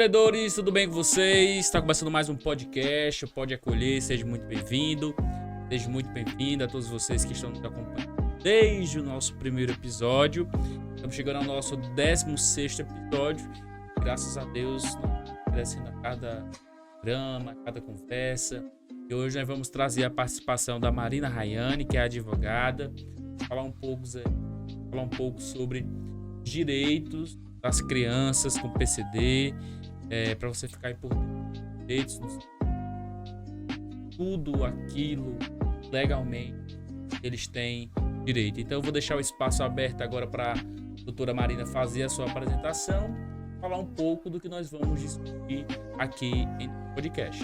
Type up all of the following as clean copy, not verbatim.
acolhedores, tudo bem com vocês? Está começando mais um podcast, o Pode Acolher, seja muito bem-vindo, seja muito bem-vinda a todos vocês que estão nos acompanhando desde o nosso primeiro episódio. Estamos chegando ao nosso 16º episódio, graças a Deus, crescendo a cada programa, a cada conversa. E hoje nós vamos trazer a participação da Marina Rayane, que é advogada, falar um pouco sobre direitos das crianças com PCD, para você ficar por dentro dos direitos, tudo aquilo legalmente eles têm direito. Então eu vou deixar o espaço aberto agora para a doutora Marina fazer a sua apresentação, falar um pouco do que nós vamos discutir aqui em podcast.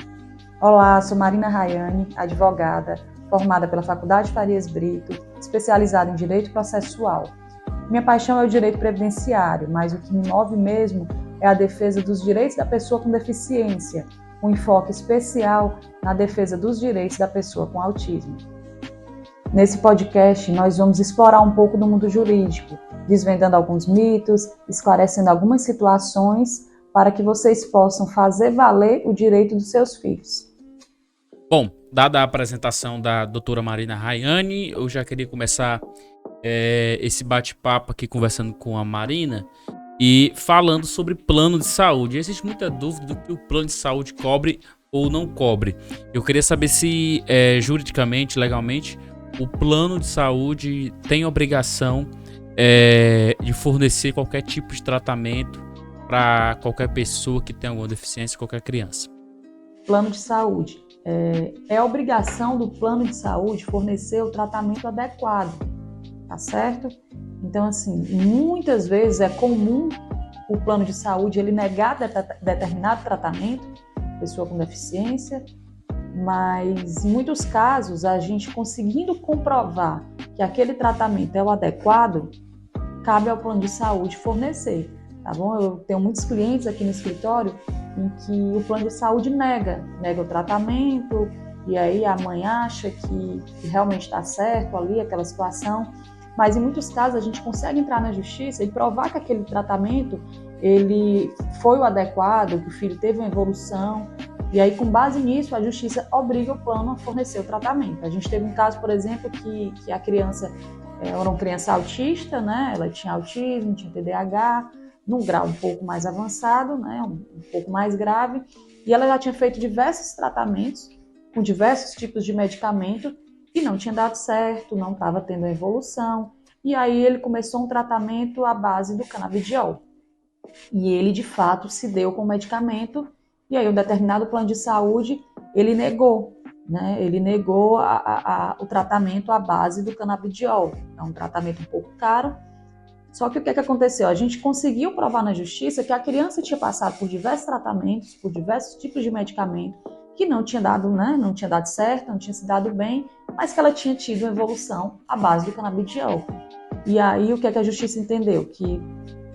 Olá, sou Marina Rayane, advogada, formada pela Faculdade Farias Brito, especializada em Direito Processual. Minha paixão é o direito previdenciário, mas o que me move mesmo é a defesa dos direitos da pessoa com deficiência, um enfoque especial na defesa dos direitos da pessoa com autismo. Nesse podcast, nós vamos explorar um pouco do mundo jurídico, desvendando alguns mitos, esclarecendo algumas situações para que vocês possam fazer valer o direito dos seus filhos. Bom, dada a apresentação da doutora Marina Rayane, eu já queria começar esse bate-papo aqui conversando com a Marina e falando sobre plano de saúde. Existe muita dúvida do que o plano de saúde cobre ou não cobre. Eu queria saber se juridicamente, legalmente, o plano de saúde tem obrigação de fornecer qualquer tipo de tratamento para qualquer pessoa que tenha alguma deficiência, qualquer criança. Plano de saúde. É obrigação do plano de saúde fornecer o tratamento adequado. Tá certo? Então, assim, muitas vezes é comum o plano de saúde ele negar determinado tratamento, pessoa com deficiência, mas em muitos casos, a gente conseguindo comprovar que aquele tratamento é o adequado, cabe ao plano de saúde fornecer, tá bom? Eu tenho muitos clientes aqui no escritório em que o plano de saúde nega o tratamento, e aí a mãe acha que realmente está certo ali aquela situação. Mas em muitos casos a gente consegue entrar na justiça e provar que aquele tratamento ele foi o adequado, que o filho teve uma evolução, e aí com base nisso a justiça obriga o plano a fornecer o tratamento. A gente teve um caso, por exemplo, que a criança era uma criança autista, né? Ela tinha autismo, tinha TDAH, num grau um pouco mais avançado, né? Um pouco mais grave, e ela já tinha feito diversos tratamentos com diversos tipos de medicamento, e não tinha dado certo, não estava tendo evolução. E aí ele começou um tratamento à base do canabidiol. E ele, de fato, se deu com o medicamento. E aí um determinado plano de saúde, ele negou, né? Ele negou o tratamento à base do canabidiol. É um tratamento um pouco caro. Só que o que aconteceu? A gente conseguiu provar na justiça que a criança tinha passado por diversos tratamentos, por diversos tipos de medicamento, que não tinha dado, né? Não tinha dado certo, não tinha se dado bem, mas que ela tinha tido uma evolução à base do canabidiol. E aí o que a justiça entendeu? Que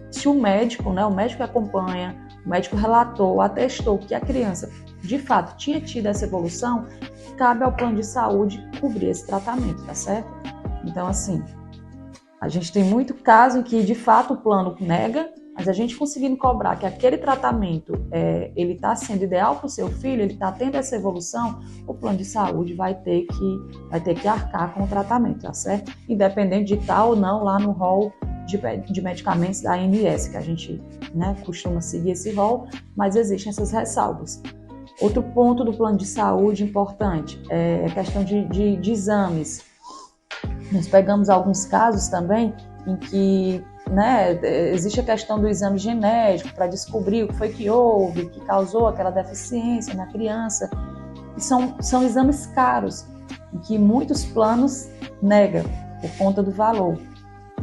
se o médico, né, o médico que acompanha, o médico relatou, atestou que a criança de fato tinha tido essa evolução, cabe ao plano de saúde cobrir esse tratamento, tá certo? Então, assim, a gente tem muito caso em que de fato o plano nega, mas a gente conseguindo cobrar que aquele tratamento ele está sendo ideal para o seu filho, ele está tendo essa evolução, o plano de saúde vai ter que arcar com o tratamento, tá certo? Independente de estar ou não lá no rol de medicamentos da ANS, que a gente, né, costuma seguir esse rol, mas existem essas ressalvas. Outro ponto do plano de saúde importante é a questão de exames. Nós pegamos alguns casos também em que, né, existe a questão do exame genético para descobrir o que foi que houve, que causou aquela deficiência na criança. E são exames caros, em que muitos planos negam por conta do valor.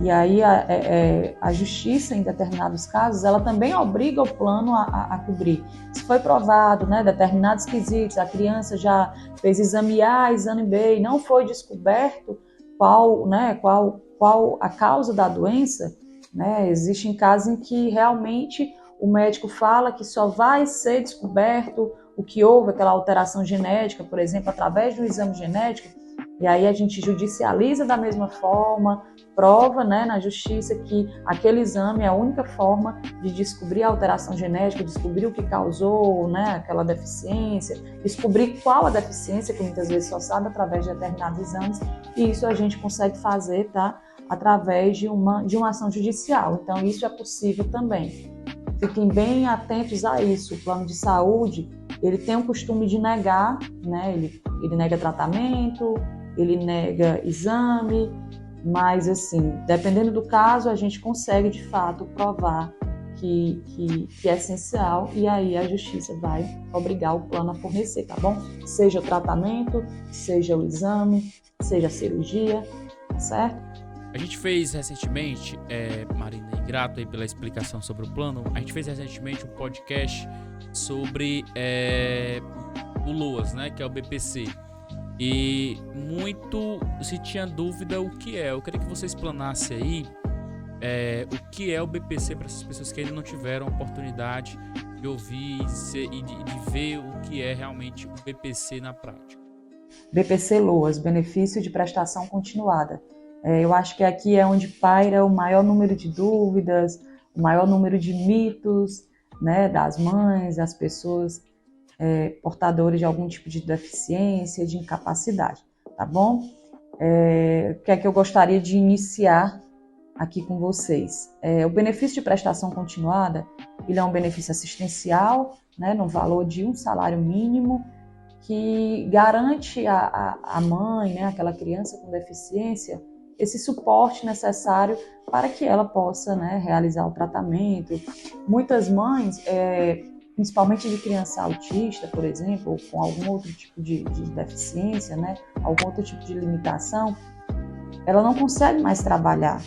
E aí a justiça, em determinados casos, ela também obriga o plano a cobrir. Se foi provado, né, determinados quesitos, a criança já fez exame A, exame B, e não foi descoberto qual a causa da doença, né? Existem casos em que realmente o médico fala que só vai ser descoberto o que houve, aquela alteração genética, por exemplo, através do exame genético, E aí a gente judicializa da mesma forma, prova, né, na justiça que aquele exame é a única forma de descobrir a alteração genética, descobrir o que causou, né, aquela deficiência, descobrir qual a deficiência, que muitas vezes só sabe através de determinados exames, e isso a gente consegue fazer, tá, através de uma ação judicial. Então isso é possível também. Fiquem bem atentos a isso. O plano de saúde, ele tem o costume de negar, né, ele nega tratamento, ele nega exame, mas assim, dependendo do caso, a gente consegue de fato provar que é essencial, e aí a justiça vai obrigar o plano a fornecer, tá bom? Seja o tratamento, seja o exame, seja a cirurgia, certo? A gente fez recentemente, Marina, e grato aí pela explicação sobre o plano, a gente fez recentemente um podcast sobre o LOAS, né, que é o BPC. E muito se tinha dúvida o que é. Eu queria que você explanasse aí o que é o BPC para essas pessoas que ainda não tiveram a oportunidade de ouvir e de ver o que é realmente o BPC na prática. BPC LOAS, benefício de prestação continuada. Eu acho que aqui é onde paira o maior número de dúvidas, o maior número de mitos, né, das mães, das pessoas portadores de algum tipo de deficiência, de incapacidade, tá bom? O que é que eu gostaria de iniciar aqui com vocês? O benefício de prestação continuada, ele é um benefício assistencial, né, no valor de um salário mínimo, que garante à mãe, né, aquela criança com deficiência, esse suporte necessário para que ela possa, né, realizar o tratamento. Muitas mães, principalmente de criança autista, por exemplo, ou com algum outro tipo de deficiência, né, algum outro tipo de limitação, ela não consegue mais trabalhar.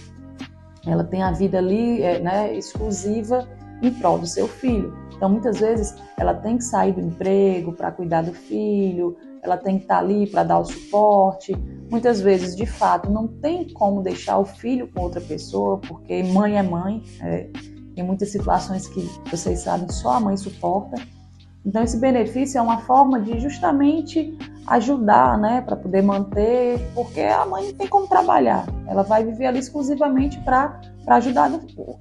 Ela tem a vida ali, né, exclusiva em prol do seu filho. Então, muitas vezes, ela tem que sair do emprego para cuidar do filho, ela tem que estar ali para dar o suporte. Muitas vezes, de fato, não tem como deixar o filho com outra pessoa, porque mãe é mãe. Tem muitas situações que, vocês sabem, só a mãe suporta. Então, esse benefício é uma forma de justamente ajudar, né, para poder manter, porque a mãe não tem como trabalhar. Ela vai viver ali exclusivamente para ajudar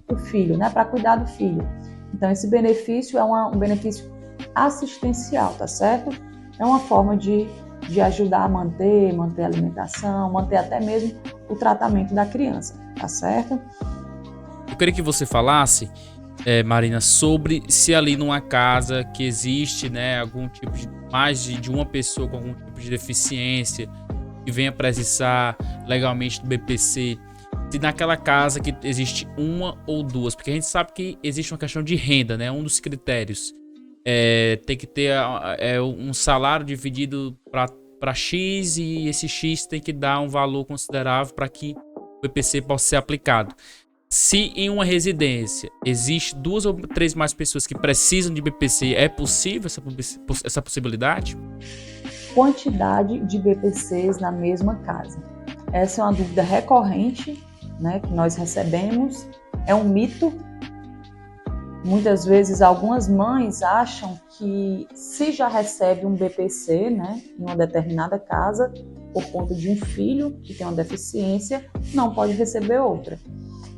o filho, né, para cuidar do filho. Então, esse benefício é um benefício assistencial, tá certo? É uma forma de ajudar a manter a alimentação, manter até mesmo o tratamento da criança, tá certo? Eu queria que você falasse, Marina, sobre se ali numa casa que existe, né, algum tipo de mais de uma pessoa com algum tipo de deficiência que venha precisar legalmente do BPC, se naquela casa que existe uma ou duas, porque a gente sabe que existe uma questão de renda, né, um dos critérios tem que ter um salário dividido para X, e esse X tem que dar um valor considerável para que o BPC possa ser aplicado. Se em uma residência existe 2 ou 3 mais pessoas que precisam de BPC, é possível essa possibilidade? Quantidade de BPCs na mesma casa. Essa é uma dúvida recorrente, né, que nós recebemos. É um mito. Muitas vezes algumas mães acham que se já recebe um BPC, né, em uma determinada casa, por conta de um filho que tem uma deficiência, não pode receber outra.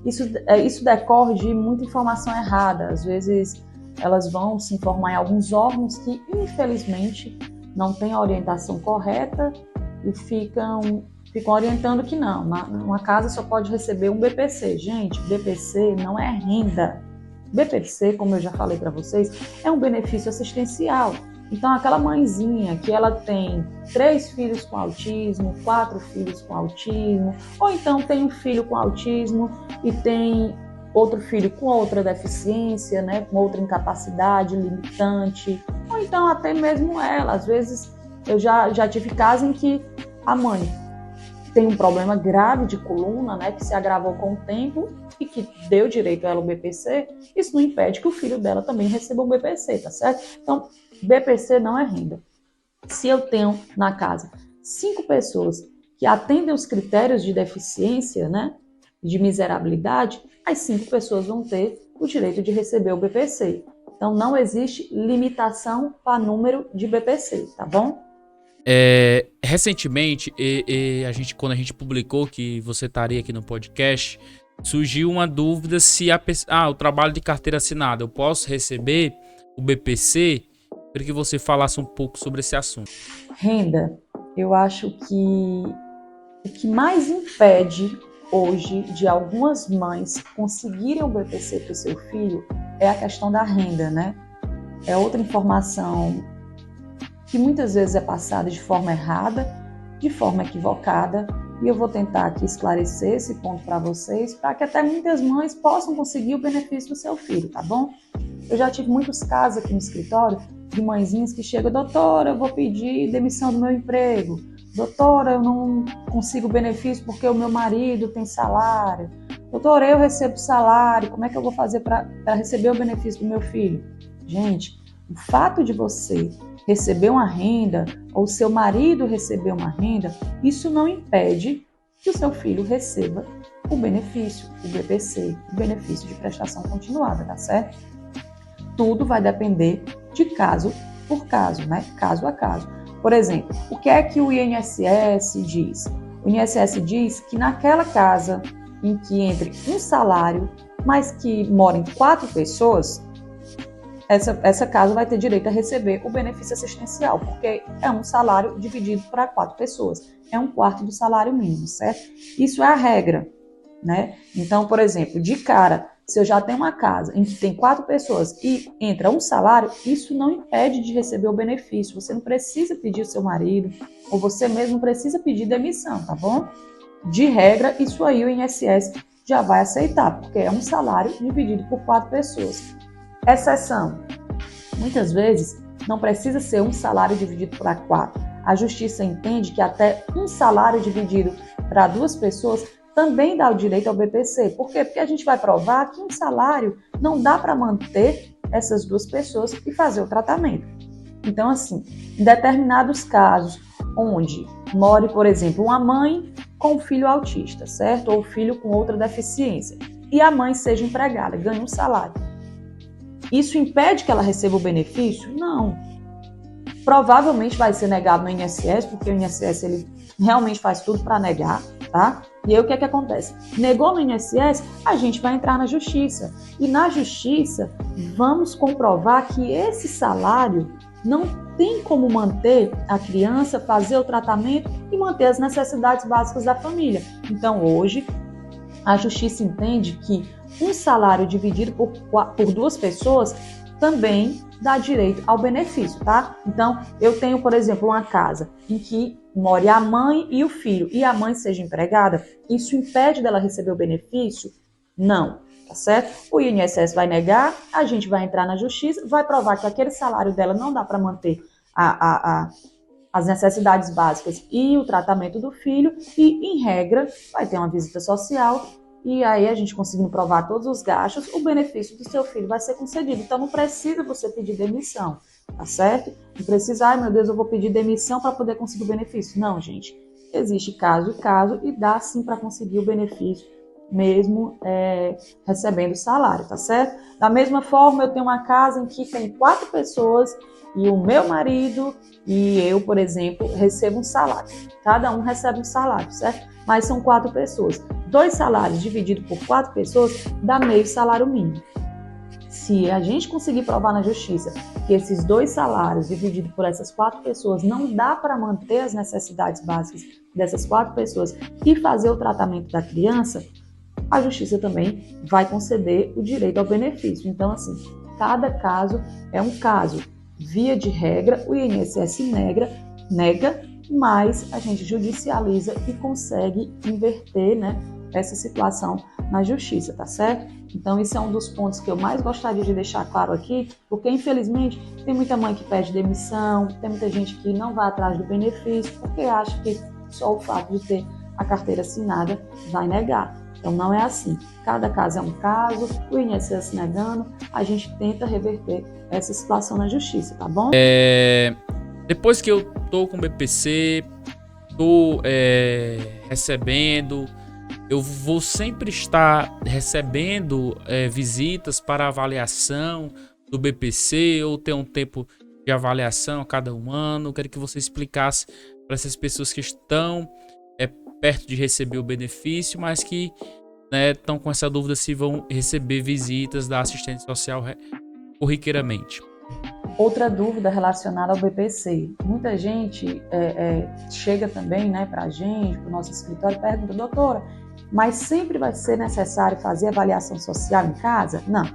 Isso decorre de muita informação errada. Às vezes elas vão se informar em alguns órgãos que, infelizmente, não têm a orientação correta e ficam orientando que não, uma casa só pode receber um BPC. Gente, BPC não é renda. BPC, como eu já falei para vocês, é um benefício assistencial. Então, aquela mãezinha que ela tem 3 filhos com autismo, 4 filhos com autismo, ou então tem um filho com autismo e tem outro filho com outra deficiência, né, com outra incapacidade limitante, ou então até mesmo ela. Às vezes, eu já tive casos em que a mãe tem um problema grave de coluna, né, que se agravou com o tempo e que deu direito a ela o BPC. Isso não impede que o filho dela também receba um BPC, tá certo? Então, BPC não é renda. Se eu tenho na casa 5 pessoas que atendem os critérios de deficiência, né, de miserabilidade, as 5 pessoas vão ter o direito de receber o BPC. Então, não existe limitação para número de BPC, tá bom? Recentemente, quando a gente publicou que você estaria aqui no podcast, surgiu uma dúvida se o trabalho de carteira assinada, eu posso receber o BPC? Eu queria que você falasse um pouco sobre esse assunto. Renda, eu acho que o que mais impede hoje de algumas mães conseguirem o BPC para o seu filho é a questão da renda, né? É outra informação que muitas vezes é passada de forma errada, de forma equivocada, e eu vou tentar aqui esclarecer esse ponto para vocês, para que até muitas mães possam conseguir o benefício do seu filho, tá bom? Eu já tive muitos casos aqui no escritório de mãezinhas que chegam: doutora, eu vou pedir demissão do meu emprego, doutora, eu não consigo benefício porque o meu marido tem salário, doutora, eu recebo salário, como é que eu vou fazer para receber o benefício do meu filho? Gente, o fato de você receber uma renda ou seu marido receber uma renda, isso não impede que o seu filho receba o benefício, o BPC, o benefício de prestação continuada, tá certo? Tudo vai depender de caso por caso, né? Caso a caso. Por exemplo, o que é que o INSS diz? O INSS diz que naquela casa em que entre um salário, mas que morem 4 pessoas, essa casa vai ter direito a receber o benefício assistencial, porque é um salário dividido para 4 pessoas. É 1/4 do salário mínimo, certo? Isso é a regra, né? Então, por exemplo, de cara, se eu já tenho uma casa em que tem 4 pessoas e entra um salário, isso não impede de receber o benefício. Você não precisa pedir o seu marido, ou você mesmo precisa pedir demissão, tá bom? De regra, isso aí o INSS já vai aceitar, porque é um salário dividido por 4 pessoas. Exceção: muitas vezes não precisa ser um salário dividido para 4. A justiça entende que até um salário dividido para 2 pessoas também dá o direito ao BPC. Por quê? Porque a gente vai provar que um salário não dá para manter essas 2 pessoas e fazer o tratamento. Então, assim, em determinados casos onde more, por exemplo, uma mãe com um filho autista, certo? Ou filho com outra deficiência, e a mãe seja empregada, ganha um salário, isso impede que ela receba o benefício? Não. Provavelmente vai ser negado no INSS, porque o INSS ele realmente faz tudo para negar, tá? E aí o que é que acontece? Negou no INSS, a gente vai entrar na justiça. E na justiça, vamos comprovar que esse salário não tem como manter a criança, fazer o tratamento e manter as necessidades básicas da família. Então, hoje, a justiça entende que um salário dividido por 2 pessoas também dá direito ao benefício, tá? Então, eu tenho, por exemplo, uma casa em que more a mãe e o filho, e a mãe seja empregada, isso impede dela receber o benefício? Não, tá certo? O INSS vai negar, a gente vai entrar na justiça, vai provar que aquele salário dela não dá para manter as necessidades básicas e o tratamento do filho, e, em regra, vai ter uma visita social, e aí a gente conseguindo provar todos os gastos, o benefício do seu filho vai ser concedido. Então não precisa você pedir demissão, tá certo? Não precisa, ai meu Deus, eu vou pedir demissão para poder conseguir o benefício. Não, gente, existe caso e caso, e dá sim para conseguir o benefício, mesmo recebendo salário, tá certo? Da mesma forma, eu tenho uma casa em que tem 4 pessoas, e o meu marido e eu, por exemplo, recebo um salário. Cada um recebe um salário, certo? Mas são 4 pessoas. 2 salários divididos por 4 pessoas dá meio salário mínimo. Se a gente conseguir provar na justiça que esses 2 salários divididos por essas 4 pessoas não dá para manter as necessidades básicas dessas 4 pessoas e fazer o tratamento da criança, a justiça também vai conceder o direito ao benefício. Então, assim, cada caso é um caso. Via de regra, o INSS nega, mas a gente judicializa e consegue inverter, né, essa situação na justiça, tá certo? Então, isso é um dos pontos que eu mais gostaria de deixar claro aqui, porque, infelizmente, tem muita mãe que pede demissão, tem muita gente que não vai atrás do benefício, porque acha que só o fato de ter a carteira assinada vai negar. Então, não é assim. Cada caso é um caso, o INSS negando, a gente tenta reverter essa situação na justiça, tá bom? Depois que eu tô com o BPC, tô recebendo, eu vou sempre estar recebendo visitas para avaliação do BPC, ou ter um tempo de avaliação a cada um ano? Eu quero que você explicasse para essas pessoas que estão perto de receber o benefício, mas que estão com essa dúvida se vão receber visitas da assistente social corriqueiramente. Outra dúvida relacionada ao BPC. Muita gente chega também, né, para a gente, para o nosso escritório, e pergunta: doutora, mas sempre vai ser necessário fazer avaliação social em casa? Não.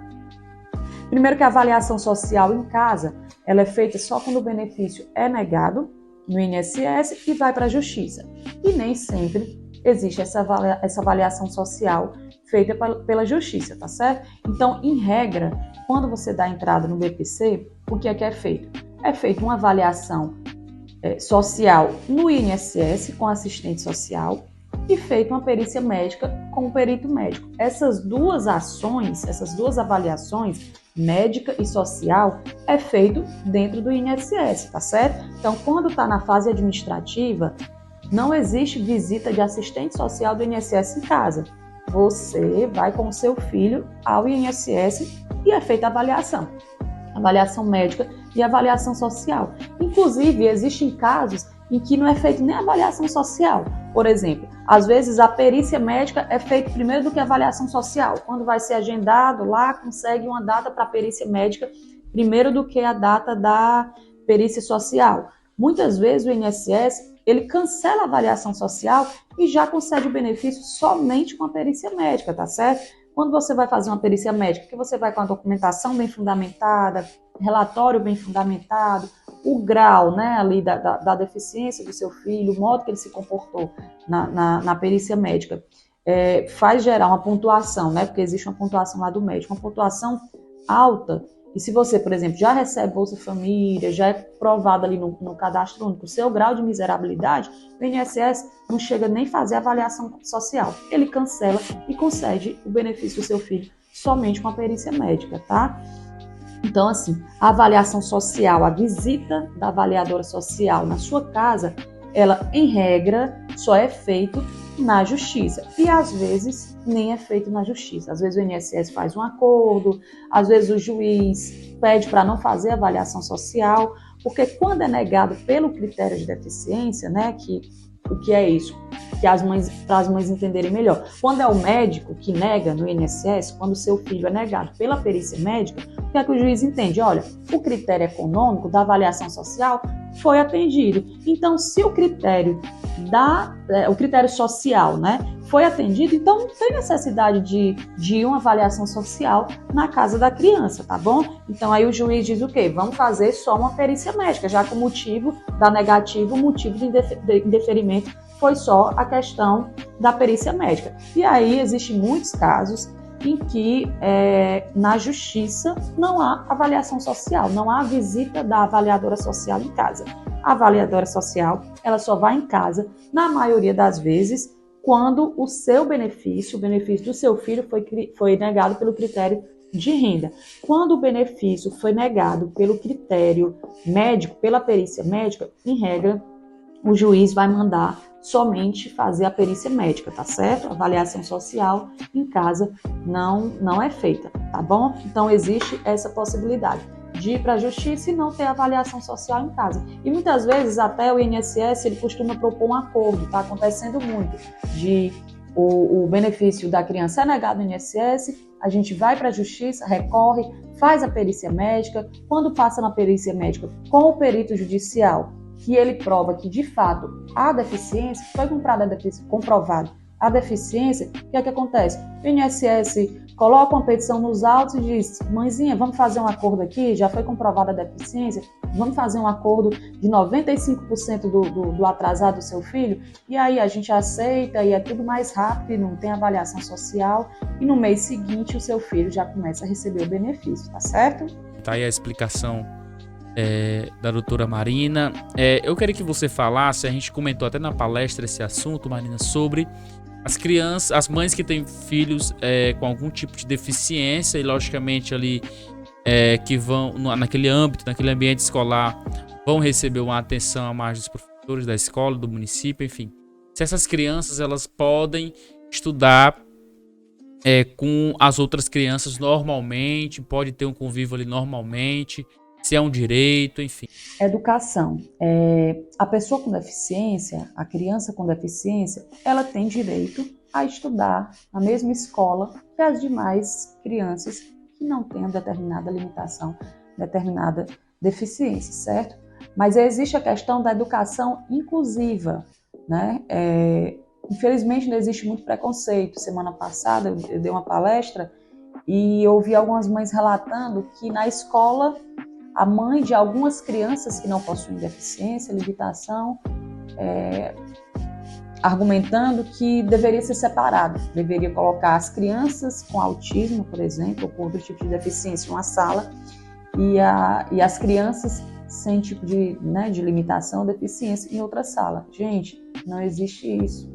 Primeiro que a avaliação social em casa, ela é feita só quando o benefício é negado no INSS e vai para a Justiça. E nem sempre existe essa avaliação social feita pela Justiça, tá certo? Então, em regra, quando você dá entrada no BPC, o que é feito? É feita uma avaliação social no INSS com assistente social e feita uma perícia médica com o perito médico. Essas duas ações, essas duas avaliações, médica e social, é feito dentro do INSS, tá certo? Então, quando está na fase administrativa, não existe visita de assistente social do INSS em casa. Você vai com o seu filho ao INSS e é feita a avaliação médica e avaliação social. Inclusive, existem casos em que não é feita nem avaliação social. Por exemplo, às vezes a perícia médica é feita primeiro do que a avaliação social. Quando vai ser agendado, lá consegue uma data para a perícia médica primeiro do que a data da perícia social. Muitas vezes o INSS ele cancela a avaliação social e já concede o benefício somente com a perícia médica, tá certo? Quando você vai fazer uma perícia médica, que você vai com a documentação bem fundamentada, relatório bem fundamentado, o grau, né, ali da deficiência do seu filho, o modo que ele se comportou na perícia médica, faz gerar uma pontuação, né, porque existe uma pontuação lá do médico, uma pontuação alta. E se você, por exemplo, já recebe Bolsa Família, já é provado ali no cadastro único o seu grau de miserabilidade, o INSS não chega nem a fazer avaliação social. Ele cancela e concede o benefício do seu filho somente com a perícia médica, tá? Então, assim, a avaliação social, a visita da avaliadora social na sua casa, ela, em regra, só é feito na Justiça. E, às vezes, nem é feito na Justiça. Às vezes, o INSS faz um acordo, às vezes, o juiz pede para não fazer avaliação social, porque quando é negado pelo critério de deficiência, né, o que é isso? Que para as mães entenderem melhor. Quando é o médico que nega no INSS, quando o seu filho é negado pela perícia médica, o que é que o juiz entende? Olha, o critério econômico da avaliação social foi atendido. Então, se o critério social, né, foi atendido, então não tem necessidade de uma avaliação social na casa da criança, tá bom? Então aí o juiz diz o quê? Vamos fazer só uma perícia médica, já que o motivo da negativa, o motivo de indeferimento foi só a questão da perícia médica. E aí existem muitos casos em que na Justiça não há avaliação social, não há visita da avaliadora social em casa. A avaliadora social, ela só vai em casa, na maioria das vezes, quando o seu benefício, o benefício do seu filho foi negado pelo critério de renda. Quando o benefício foi negado pelo critério médico, pela perícia médica, em regra, o juiz vai mandar somente fazer a perícia médica, tá certo? A avaliação social em casa não é feita, tá bom? Então existe essa possibilidade de ir para a Justiça e não ter avaliação social em casa. E muitas vezes até o INSS ele costuma propor um acordo, tá acontecendo muito, de o benefício da criança é negado no INSS, a gente vai para a Justiça, recorre, faz a perícia médica, quando passa na perícia médica com o perito judicial, que ele prova que de fato há deficiência, foi comprovado a deficiência, o que é que acontece? O INSS coloca uma petição nos autos e diz: mãezinha, vamos fazer um acordo aqui, já foi comprovada a deficiência, vamos fazer um acordo de 95% do atrasado do seu filho, e aí a gente aceita e é tudo mais rápido, não tem avaliação social, e no mês seguinte o seu filho já começa a receber o benefício, tá certo? Tá aí a explicação da doutora Marina. Eu queria que você falasse, a gente comentou até na palestra esse assunto, Marina, sobre as crianças, as mães que têm filhos com algum tipo de deficiência e logicamente ali que vão naquele âmbito, naquele ambiente escolar, vão receber uma atenção a mais dos professores da escola, do município, enfim. Se essas crianças elas podem estudar com as outras crianças normalmente, pode ter um convívio ali normalmente, se é um direito, enfim. Educação. A pessoa com deficiência, a criança com deficiência, ela tem direito a estudar na mesma escola que as demais crianças que não têm determinada limitação, determinada deficiência, certo? Mas existe a questão da educação inclusiva, né? Infelizmente não existe muito preconceito. Semana passada eu dei uma palestra e ouvi algumas mães relatando que na escola a mãe de algumas crianças que não possuem deficiência, limitação, argumentando que deveria ser separado, deveria colocar as crianças com autismo, por exemplo, ou com outro tipo de deficiência em uma sala e as crianças sem tipo de limitação, deficiência em outra sala. Gente, não existe isso.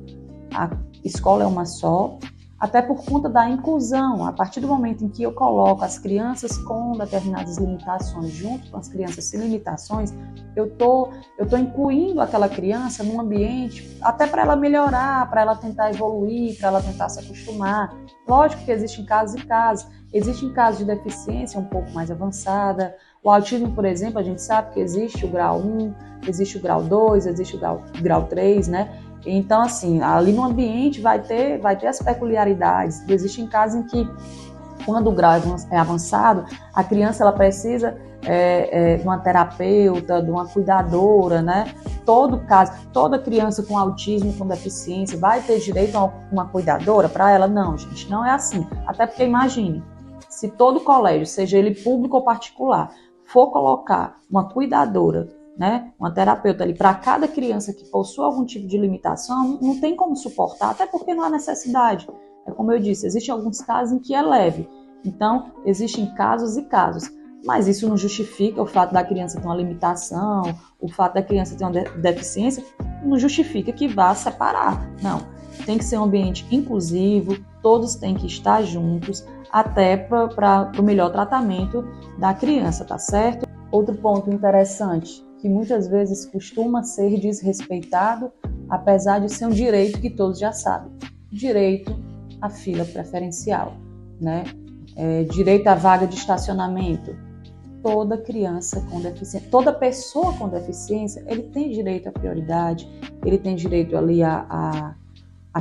A escola é uma só, até por conta da inclusão. A partir do momento em que eu coloco as crianças com determinadas limitações junto com as crianças sem limitações, eu tô incluindo aquela criança num ambiente até para ela melhorar, para ela tentar evoluir, para ela tentar se acostumar. Lógico que existem casos e casos. Existem casos de deficiência um pouco mais avançada. O autismo, por exemplo, a gente sabe que existe o grau 1, existe o grau 2, existe o grau 3, né? Então, assim, ali no ambiente vai ter as peculiaridades. Existem casos em que, quando o grau é avançado, a criança ela precisa de uma terapeuta, de uma cuidadora, né? Toda criança com autismo, com deficiência, vai ter direito a uma cuidadora para ela? Não, gente, não é assim. Até porque, imagine, se todo colégio, seja ele público ou particular, for colocar uma cuidadora, né, uma terapeuta ali para cada criança que possua algum tipo de limitação, não tem como suportar, até porque não há necessidade. É como eu disse, existem alguns casos em que é leve. Então, existem casos e casos. Mas isso não justifica o fato da criança ter uma limitação, o fato da criança ter uma deficiência, não justifica que vá separar. Não, tem que ser um ambiente inclusivo, todos têm que estar juntos, até para o melhor tratamento da criança, tá certo? Outro ponto interessante, que muitas vezes costuma ser desrespeitado, apesar de ser um direito que todos já sabem. Direito à fila preferencial, né? Direito à vaga de estacionamento. Toda criança com deficiência, toda pessoa com deficiência, ele tem direito à prioridade, ele tem direito ali a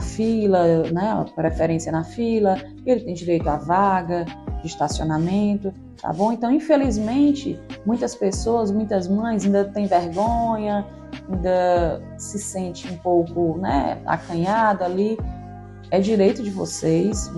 fila, né, a preferência na fila, ele tem direito à vaga de estacionamento, tá bom? Então, infelizmente, muitas pessoas, muitas mães ainda têm vergonha, ainda se sente um pouco, né, acanhada ali. É direito de vocês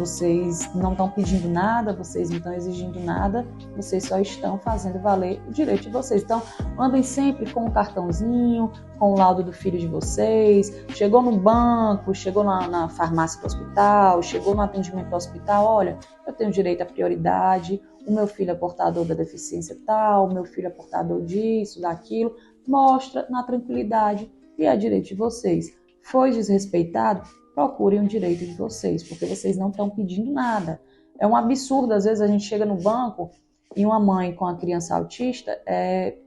não estão pedindo nada, vocês não estão exigindo nada, vocês só estão fazendo valer o direito de vocês. Então, andem sempre com um cartãozinho, com o laudo do filho de vocês, chegou no banco, chegou na farmácia do hospital, chegou no atendimento do hospital, olha, eu tenho direito à prioridade, o meu filho é portador da deficiência tal, o meu filho é portador disso, daquilo, mostra na tranquilidade e é direito de vocês. Foi desrespeitado? Procurem o direito de vocês, porque vocês não estão pedindo nada. É um absurdo, às vezes a gente chega no banco e uma mãe com a criança autista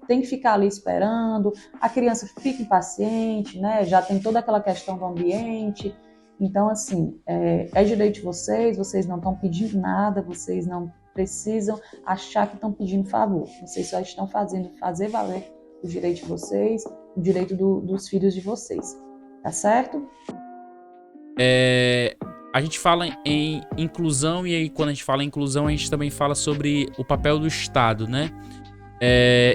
tem que ficar ali esperando, a criança fica impaciente, né? Já tem toda aquela questão do ambiente. Então, assim, é direito de vocês não estão pedindo nada, vocês não precisam achar que estão pedindo favor. Vocês só estão fazer valer o direito de vocês, o direito dos filhos de vocês. Tá certo? A gente fala em inclusão, e aí quando a gente fala em inclusão, a gente também fala sobre o papel do Estado, né?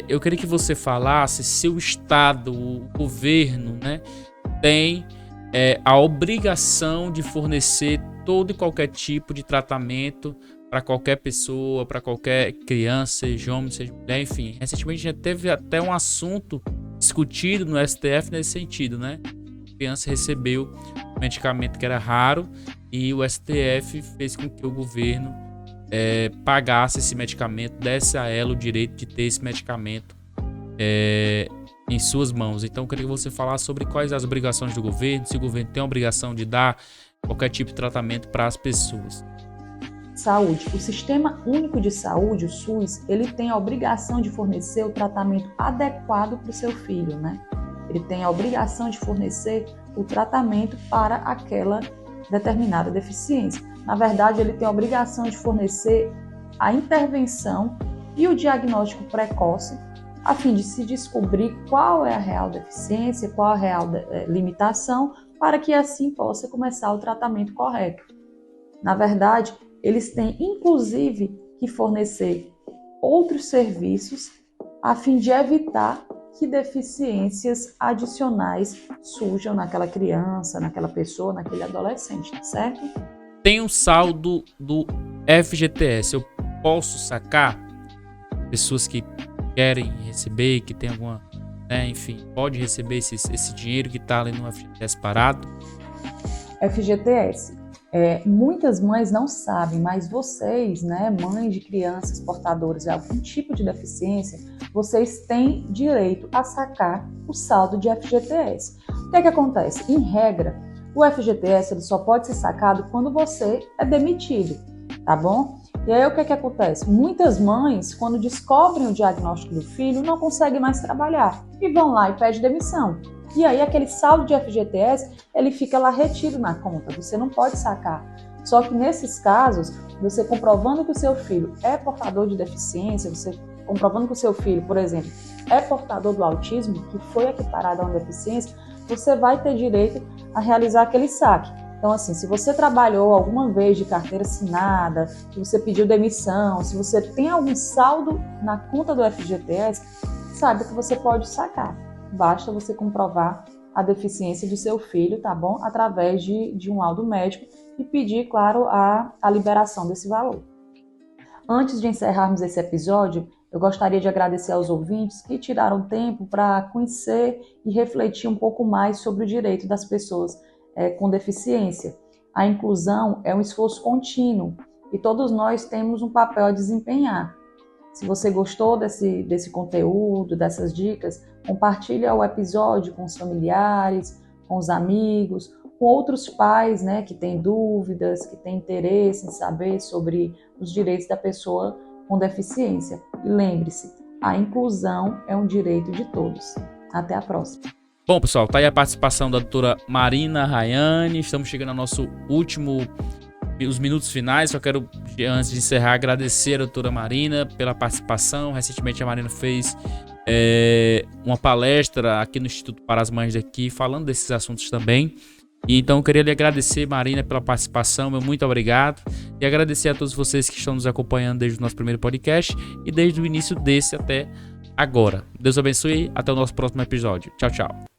Eu queria que você falasse se o Estado, o governo, né, tem a obrigação de fornecer todo e qualquer tipo de tratamento para qualquer pessoa, para qualquer criança, seja homem, seja mulher, enfim. Recentemente já teve até um assunto discutido no STF nesse sentido, né? A criança recebeu um medicamento que era raro e o STF fez com que o governo pagasse esse medicamento, desse a ela o direito de ter esse medicamento em suas mãos. Então eu queria que você falasse sobre quais as obrigações do governo, se o governo tem a obrigação de dar qualquer tipo de tratamento para as pessoas. Saúde. O Sistema Único de Saúde, o SUS, ele tem a obrigação de fornecer o tratamento adequado para o seu filho, né? Ele tem a obrigação de fornecer o tratamento para aquela determinada deficiência. Na verdade, ele tem a obrigação de fornecer a intervenção e o diagnóstico precoce, a fim de se descobrir qual é a real deficiência, qual a real limitação, para que assim possa começar o tratamento correto. Na verdade, eles têm inclusive que fornecer outros serviços a fim de evitar que deficiências adicionais surjam naquela criança, naquela pessoa, naquele adolescente, tá certo? Tem um saldo do FGTS, eu posso sacar? Pessoas que querem receber, que tem alguma, enfim, pode receber esse dinheiro que está ali no FGTS parado? FGTS. Muitas mães não sabem, mas vocês, mães de crianças portadoras de algum tipo de deficiência, vocês têm direito a sacar o saldo de FGTS. O que é que acontece? Em regra, o FGTS ele só pode ser sacado quando você é demitido, tá bom? E aí o que é que acontece? Muitas mães, quando descobrem o diagnóstico do filho, não conseguem mais trabalhar e vão lá e pedem demissão. E aí aquele saldo de FGTS, ele fica lá retido na conta, você não pode sacar. Só que nesses casos, você comprovando que o seu filho é portador de deficiência, você comprovando que o seu filho, por exemplo, é portador do autismo, que foi equiparado a uma deficiência, você vai ter direito a realizar aquele saque. Então, assim, se você trabalhou alguma vez de carteira assinada, se você pediu demissão, se você tem algum saldo na conta do FGTS, saiba que você pode sacar. Basta você comprovar a deficiência do seu filho, tá bom? Através de um laudo médico e pedir, claro, a liberação desse valor. Antes de encerrarmos esse episódio, eu gostaria de agradecer aos ouvintes que tiraram tempo para conhecer e refletir um pouco mais sobre o direito das pessoas com deficiência. A inclusão é um esforço contínuo e todos nós temos um papel a desempenhar. Se você gostou desse conteúdo, dessas dicas, compartilhe o episódio com os familiares, com os amigos, com outros pais, que têm dúvidas, que têm interesse em saber sobre os direitos da pessoa com deficiência. E lembre-se, a inclusão é um direito de todos. Até a próxima. Bom, pessoal, tá aí a participação da doutora Marina Rayane. Estamos chegando ao nosso os minutos finais. Só quero, antes de encerrar, agradecer a doutora Marina pela participação. Recentemente a Marina fez uma palestra aqui no Instituto para as Mães daqui, falando desses assuntos também. E então eu queria lhe agradecer, Marina, pela participação. Meu muito obrigado. E agradecer a todos vocês que estão nos acompanhando desde o nosso primeiro podcast e desde o início desse até agora. Deus abençoe. Até o nosso próximo episódio. Tchau, tchau.